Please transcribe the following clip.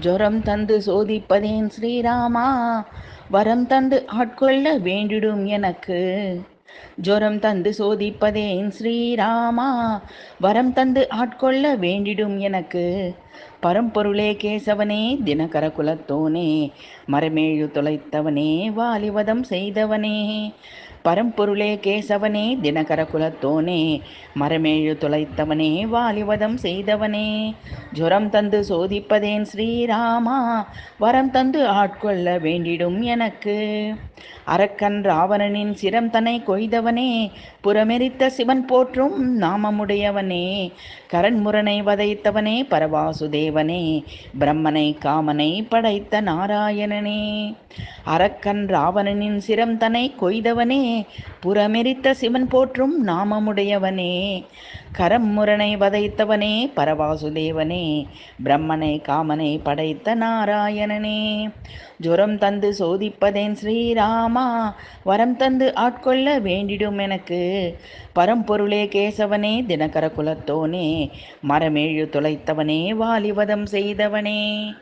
ஜொரம் தந்து சோதிப்பதேன் ஸ்ரீராமா, வரம் தந்து ஆட்கொள்ள வேண்டிடும் எனக்கு. ஜொரம் தந்து சோதிப்பதேன் ஸ்ரீராமா, வரம் தந்து ஆட்கொள்ள வேண்டிடும் எனக்கு. பரம்பொருளே கேசவனே தினகர குலத்தோனே, மரமேழு தொலைத்தவனே வாலிவதம் செய்தவனே. பரம்பொருளே கேசவனே தினகர குலத்தோனே, மரமேழு தொலைத்தவனே வாலிவதம் செய்தவனே. ஜுரம் தந்து சோதிப்பதேன் ஸ்ரீராமா, வரம் தந்து ஆட்கொள்ள வேண்டிடும் எனக்கு. அரக்கன் ராவணனின் சிரம் தன்னை கொய்தவனே, புறமெரித்த சிவன் போற்றும் நாமமுடையவனே. கரண்முரனை வதைத்தவனே பரவாசுதேவனே, பிரம்மனை காமனை படைத்த நாராயணனே. அரக்கன் ராவணனின் சிரம் தன்னை கொய்தவனே, புறமெரித்த சிவன் போற்றும் நாமமுடையவனே. கரம்முரனை வதைத்தவனே பரவாசுதேவனே, பிரம்மனை காமனை படைத்த நாராயணனே. ஜுரம் தந்து சோதிப்பதேன் ஸ்ரீராமா, வரம் தந்து ஆட்கொள்ள வேண்டிடும் எனக்கு. பரம்பொருளே கேசவனே தினகர குலத்தோனே, மரமேழு தொலைத்தவனே வாலிவதம் செய்தவனே.